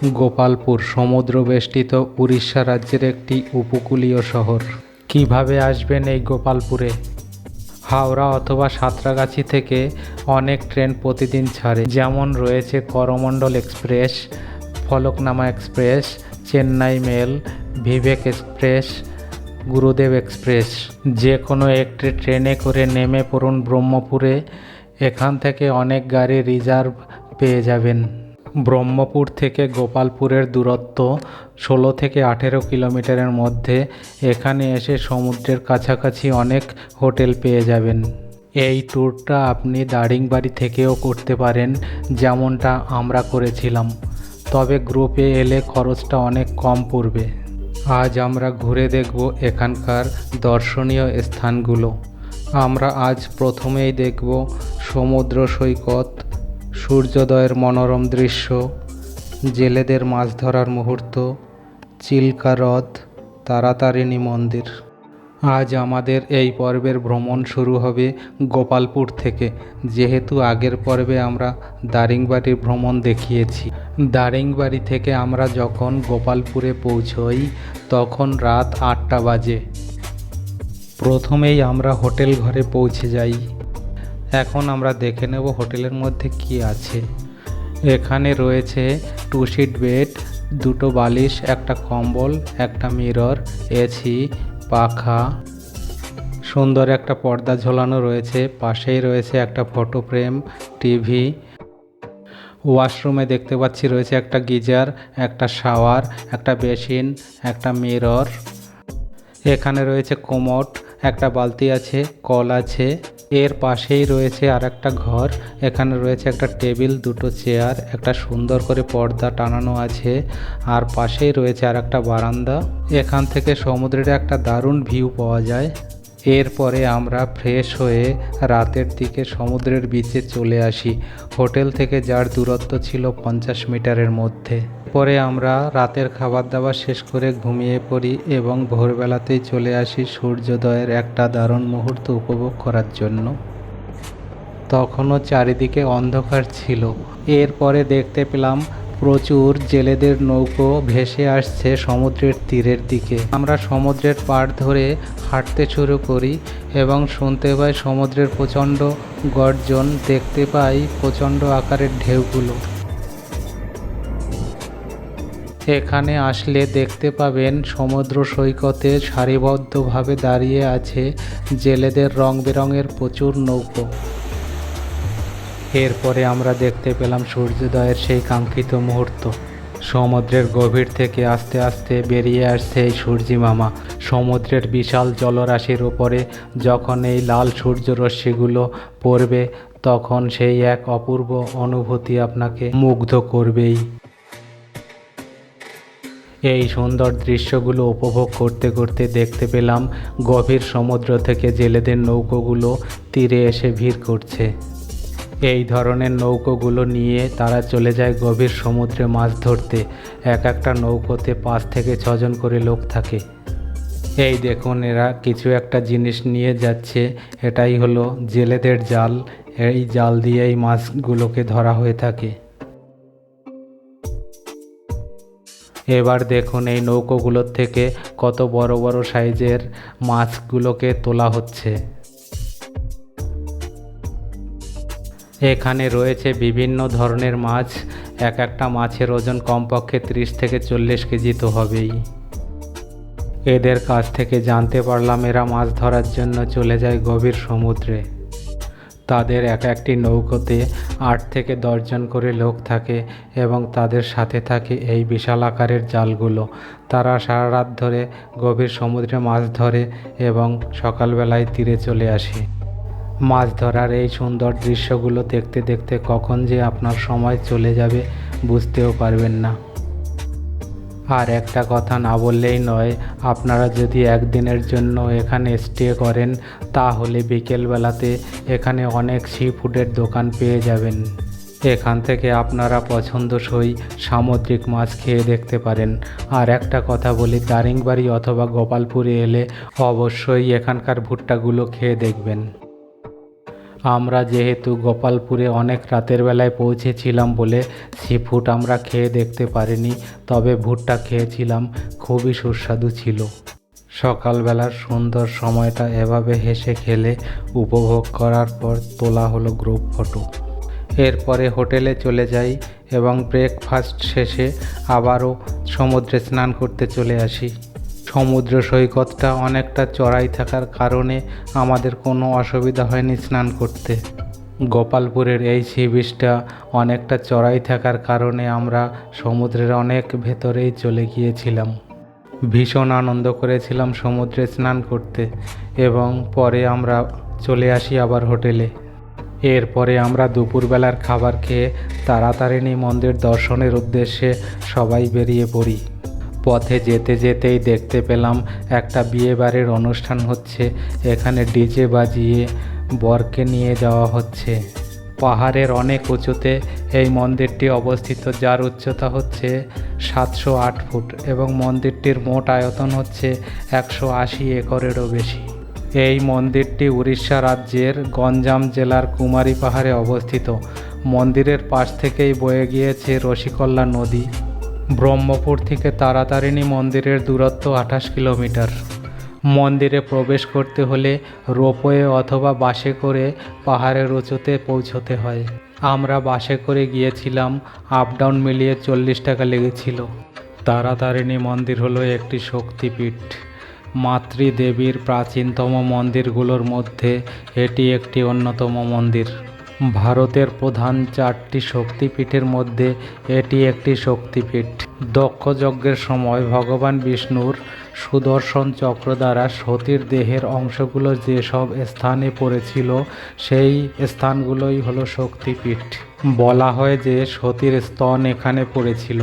গোপালপুর সমুদ্রবেষ্টিত উড়িষ্যা রাজ্যের একটি উপকূলীয় শহর। কিভাবে আসবেন এই গোপালপুরে? হাওড়া অথবা সাঁতরাগাছি থেকে অনেক ট্রেন প্রতিদিন ছাড়ে, যেমন রয়েছে Coromandel express, Falaknuma express, Chennai mail, Vivek express, Gurudev express. যে কোনো একটি ট্রেনে করে নেমে পড়ুন ব্রহ্মপুরে। এখান থেকে অনেক গাড়ি রিজার্ভ পেয়ে যাবেন। ব্রহ্মপুর থেকে গোপালপুরের দূরত্ব 16 থেকে 18 কিলোমিটারের মধ্যে। এখানে এসে সমুদ্রের কাছাকাছি অনেক হোটেল পেয়ে যাবেন। এই ট্যুরটা আপনি দারিংবাড়ি থেকেও করতে পারেন, যেমনটা আমরা করেছিলাম, তবে গ্রুপে এলে খরচটা অনেক কম পড়বে। আজ আমরা ঘুরে দেখব এখানকার দর্শনীয় স্থানগুলো। আমরা আজ প্রথমেই দেখব সমুদ্র সৈকত, সূর্যোদয়ের মনোরম দৃশ্য, জেলেদের মাছ ধরার মুহূর্ত, চিল্কা হ্রদ, তারাতারিণী মন্দির। আজ আমাদের এই পর্বের ভ্রমণ শুরু হবে গোপালপুর থেকে, যেহেতু আগের পর্বে আমরা দারিংবাড়ি ভ্রমণ দেখিয়েছি। দারিংবাড়ি থেকে আমরা যখন গোপালপুরে পৌঁছই তখন রাত 8টা বাজে। প্রথমেই আমরা হোটেল ঘরে পৌঁছে যাই। এখন আমরা দেখে নেব হোটেলের মধ্যে কি আছে। এখানে রয়েছে 2 সিট বেড, 2টো বালিশ, একটা কম্বল, একটা মিরর, এসি, পাখা, সুন্দর একটা পর্দা ঝোলানো রয়েছে। পাশেই রয়েছে একটা ফটো ফ্রেম, টিভি। ওয়াশরুমে দেখতে পাচ্ছি রয়েছে একটা গিজার, একটা শাওয়ার, একটা বেসিন, একটা মিরর। এখানে রয়েছে কোমোড, একটা বালতি আছে, কল আছে। এর পাশেই রয়েছে আর একটা ঘর। এখানে রয়েছে একটা টেবিল, 2টো চেয়ার, একটা সুন্দর করে পর্দা টানানো আছে, আর পাশেই রয়েছে আর একটা বারান্দা। এখান থেকে সমুদ্রের একটা দারুণ ভিউ পাওয়া যায়। এরপরে আমরা ফ্রেশ হয়ে রাতের দিকে সমুদ্রের বিচে চলে আসি। হোটেল থেকে যার দূরত্ব ছিল 50 মিটারের মধ্যে। পরে আমরা রাতের খাবার দাবার শেষ করে ঘুমিয়ে পড়ি এবং ভোরবেলাতেই চলে আসি সূর্যোদয়ের একটা দারুণ মুহূর্ত উপভোগ করার জন্য। তখনও চারিদিকে অন্ধকার ছিল। এরপরে দেখতে পেলাম প্রচুর জেলেদের নৌকো ভেসে আসছে সমুদ্রের তীরের দিকে। আমরা সমুদ্রের পাড় ধরে হাঁটতে শুরু করি এবং শুনতে পাই সমুদ্রের প্রচণ্ড গর্জন, দেখতে পাই প্রচণ্ড আকারের ঢেউগুলো। এখানে আসলে দেখতে পাবেন সমুদ্র সৈকতে সারিবদ্ধভাবে দাঁড়িয়ে আছে জেলেদের রং বেরঙের প্রচুর নৌকো। এরপরে আমরা দেখতে পেলাম সূর্যোদয়ের সেই কাঙ্ক্ষিত মুহূর্ত। সমুদ্রের গভীর থেকে আস্তে আস্তে বেরিয়ে আসছে এই সূর্যি মামা। সমুদ্রের বিশাল জলরাশির উপরে যখন এই লাল সূর্যরশ্মিগুলো পড়বে তখন সেই এক অপূর্ব অনুভূতি আপনাকে মুগ্ধ করবেই। এই সুন্দর দৃশ্যগুলো উপভোগ করতে করতে দেখতে পেলাম গভীর সমুদ্র থেকে জেলেদের নৌকোগুলো তীরে এসে ভিড় করছে। এই ধরনের নৌকোগুলো নিয়ে তারা চলে যায় গভীর সমুদ্রে মাছ ধরতে। এক একটা নৌকোতে 5 থেকে 6 জন করে লোক থাকে। এই দেখুন, এরা কিছু একটা জিনিস নিয়ে যাচ্ছে। এটাই হলো জেলেদের জাল। এই জাল দিয়ে এই মাছগুলোকে ধরা হয়ে থাকে। এবার দেখুন এই নৌকোগুলোর থেকে কত বড় বড় সাইজের মাছগুলোকে তোলা হচ্ছে। এখানে রয়েছে বিভিন্ন ধরনের মাছ। এক একটা মাছের ওজন কমপক্ষে 30 থেকে 40 কেজি তো হবেই। এদের কাছ থেকে জানতে পারলাম এরা মাছ ধরার জন্য চলে যায় গভীর সমুদ্রে। তাদের এক একটি নৌকোতে 8 থেকে 10 জন করে লোক থাকে এবং তাদের সাথে থাকে এই বিশাল আকারের জালগুলো। তারা সারা রাত ধরে গভীর সমুদ্রে মাছ ধরে এবং সকালবেলায় তীরে চলে আসে। মাছ ধরার এই সুন্দর দৃশ্যগুলো দেখতে দেখতে কখন যে আপনার সময় চলে যাবে বুঝতেও পারবেন না। আর একটা কথা না বললেই নয়, আপনারা যদি একদিনের জন্য এখানে স্টে করেন তাহলে বিকেলবেলাতে এখানে অনেক সি ফুডের দোকান পেয়ে যাবেন। এখান থেকে আপনারা পছন্দসই সামুদ্রিক মাছ খেয়ে দেখতে পারেন। আর একটা কথা বলি, দারিংবাড়ি অথবা গোপালপুরে এলে অবশ্যই এখানকার ভুট্টাগুলো খেয়ে দেখবেন। আমরা যেহেতু গোপালপুরে অনেক রাতের বেলায় পৌঁছেছিলাম বলে সি ফুড আমরা খেয়ে দেখতে পারিনি, তবে ভুট্টা খেয়েছিলাম, খুবই সুস্বাদু ছিল। সকালবেলার সুন্দর সময়টা এভাবে হেসে খেলে উপভোগ করার পর তোলা হলো গ্রুপ ফটো। এরপরে হোটেলে চলে যাই এবং ব্রেকফাস্ট শেষে আবারও সমুদ্রে স্নান করতে চলে আসি। সমুদ্র সৈকতটা অনেকটা চড়াই থাকার কারণে আমাদের কোনো অসুবিধা হয়নি স্নান করতে। গোপালপুরের এই সি বিচটা অনেকটা চড়াই থাকার কারণে আমরা সমুদ্রের অনেক ভেতরেই চলে গিয়েছিলাম। ভীষণ আনন্দ করেছিলাম সমুদ্রে স্নান করতে এবং পরে আমরা চলে আসি আবার হোটেলে। এরপরে আমরা দুপুরবেলার খাবার খেয়ে তারাতারিণী মন্দির দর্শনের উদ্দেশ্যে সবাই বেরিয়ে পড়ি। পথে যেতে যেতেই দেখতে পেলাম একটা বিয়েবাড়ির অনুষ্ঠান হচ্ছে। এখানে ডিজে বাজিয়ে বরকে নিয়ে যাওয়া হচ্ছে। পাহাড়ের অনেক উঁচুতে এই মন্দিরটি অবস্থিত, যার উচ্চতা হচ্ছে 708 ফুট এবং মন্দিরটির মোট আয়তন হচ্ছে 180 একরেরও বেশি। এই মন্দিরটি উড়িষ্যা রাজ্যের গঞ্জাম জেলার কুমারী পাহাড়ে অবস্থিত। মন্দিরের পাশ থেকেই বয়ে গিয়েছে রসিকল্লা নদী। ব্রহ্মপুর থেকে তারাতারিণী মন্দিরের দূরত্ব 28 কিলোমিটার। মন্দিরে প্রবেশ করতে হলে রোপওয়ে অথবা বাসে করে পাহাড়ের উঁচুতে পৌঁছতে হয়। আমরা বাসে করে গিয়েছিলাম, আপ ডাউন মিলিয়ে 40 টাকা লেগেছিল। তারাতারিণী মন্দির হলো একটি শক্তিপীঠ। মাতৃদেবীর প্রাচীনতম মন্দিরগুলোর মধ্যে এটি একটি অন্যতম মন্দির। ভারতের প্রধান 4টি শক্তিপীঠের মধ্যে এটি একটি শক্তিপীঠ। দক্ষ যজ্ঞের সময় ভগবান বিষ্ণুর সুদর্শন চক্র দ্বারা সতীর দেহের অংশগুলো যেসব স্থানে পড়েছিল সেই স্থানগুলোই হলো শক্তিপীঠ। বলা হয় যে সতীর স্তন এখানে পড়েছিল।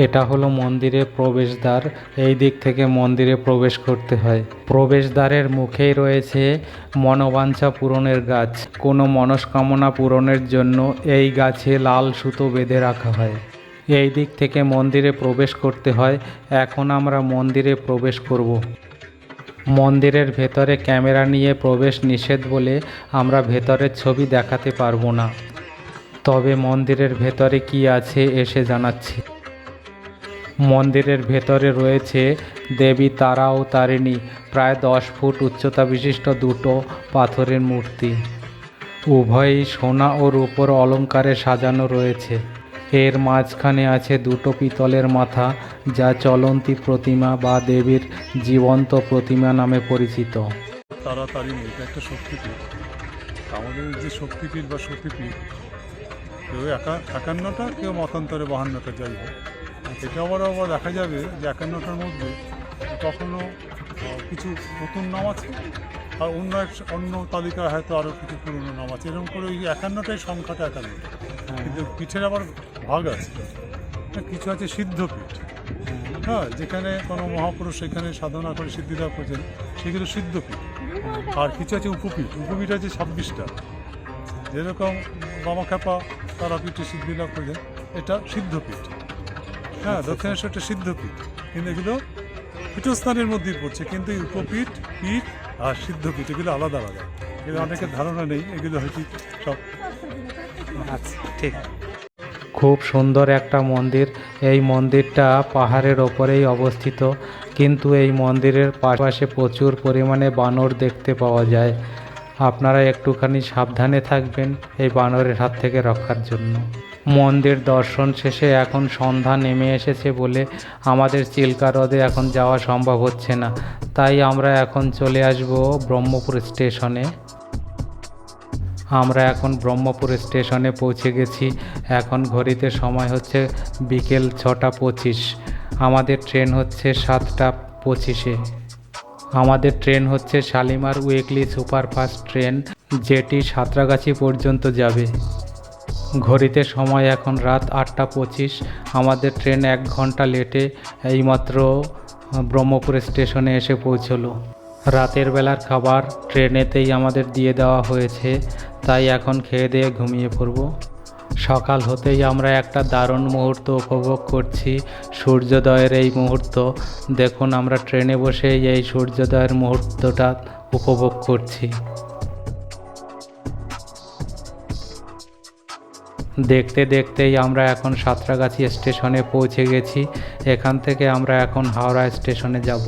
এটা হলো মন্দিরের প্রবেশদ্বার। এই দিক থেকে মন্দিরে প্রবেশ করতে হয়। প্রবেশদ্বারের মুখেই রয়েছে মনোবাঞ্ছা পূরণের গাছ। কোনো মনস্কামনা পূরণের জন্য এই গাছে লাল সুতো বেঁধে রাখা হয়। এই দিক থেকে মন্দিরে প্রবেশ করতে হয়। এখন আমরা মন্দিরে প্রবেশ করব। মন্দিরের ভেতরে ক্যামেরা নিয়ে প্রবেশ নিষেধ বলে আমরা ভেতরের ছবি দেখাতে পারবো না। তবে মন্দিরের ভেতরে কি আছে এসে জানাচ্ছি। মন্দিরের ভেতরে রয়েছে দেবী তারা ও তারিণী, প্রায় 10 ফুট উচ্চতা বিশিষ্ট দুটো পাথরের মূর্তি। উভয়ই সোনা ও রূপোর অলঙ্কারে সাজানো রয়েছে। এর মাঝখানে আছে দুটো পিতলের মাথা, যা চলন্তী প্রতিমা বা দেবীর জীবন্ত প্রতিমা নামে পরিচিত। তারাতারিণী এটা একটা শক্তিপীঠ। আমাদের যে শক্তিপীঠ বা সতীপীঠ, কেউ 51টা, কেউ মতান্তরে 52টা, যাই হোক। এটা আবার দেখা যাবে যে 51টার মধ্যে কখনো কিছু নতুন নাম আছে, আর অন্য তালিকায় হয়তো আরও কিছু পুরনো নাম আছে। এরকম করে ওই 51টাই সংখ্যাটা 51। কিন্তু পিঠের আবার ভাগ আছে। কিছু আছে সিদ্ধপীঠ, হ্যাঁ, যেখানে কোনো মহাপুরুষ সেখানে সাধনা করে সিদ্ধি লাভ করেছেন, সেগুলো সিদ্ধপীঠ। আর কিছু আছে উপপীঠ। উপপীঠ আছে 26টা, যেরকম বামাখ্যাপা তারাপীঠে সিদ্ধি লাভ করেছেন, এটা সিদ্ধপীঠ। হ্যাঁ, দক্ষিণেশ্বর একটা সিদ্ধপীঠ, কিন্তু এগুলো পীঠস্থানের মধ্যেই পড়ছে। কিন্তু এই উপপীঠ, পীঠ আর সিদ্ধপীঠ এগুলো আলাদা আলাদা। এগুলো অনেকের ধারণা নেই, এগুলো হয়তো সব। আচ্ছা, ঠিক। খুব সুন্দর একটা মন্দির। এই মন্দিরটা পাহাড়ের ওপরেই অবস্থিত, কিন্তু এই মন্দিরের পাশে প্রচুর পরিমাণে বানর দেখতে পাওয়া যায়। আপনারা একটুখানি সাবধানে থাকবেন এই বানরের হাত থেকে রক্ষার জন্য। মন্দির দর্শন শেষে এখন সন্ধ্যা নেমে এসেছে বলে আমাদের চিল্কা হ্রদে এখন যাওয়া সম্ভব হচ্ছে না, তাই আমরা এখন চলে আসব ব্রহ্মপুর স্টেশনে। আমরা এখন ব্রহ্মপুর স্টেশনে পৌঁছে গেছি। এখন ঘড়িতে সময় হচ্ছে বিকেল 6টা 25। আমাদের ট্রেন হচ্ছে 7টা 25-এ। আমাদের ট্রেন হচ্ছে শালিমার উইকলি সুপারফাস্ট ট্রেন, যেটি সাঁতরাগাছি পর্যন্ত যাবে। ঘড়িতে সময় এখন রাত 8টা 25। আমাদের ট্রেন 1 ঘন্টা লেটে এইমাত্র ব্রহ্মপুর স্টেশনে এসে পৌঁছলো। রাতের বেলার খাবার ট্রেনেতেই আমাদের দিয়ে দেওয়া হয়েছে, তাই এখন খেয়ে দিয়ে ঘুমিয়ে পড়ব। সকাল হতেই আমরা একটা দারুণ মুহূর্ত উপভোগ করছি, সূর্যোদয়ের এই মুহূর্ত। দেখুন, আমরা ট্রেনে বসেই এই সূর্যোদয়ের মুহূর্তটা উপভোগ করছি। দেখতে দেখতেই আমরা এখন সাঁতরাগাছি স্টেশনে পৌঁছে গেছি। এখান থেকে আমরা এখন হাওড়া স্টেশনে যাব।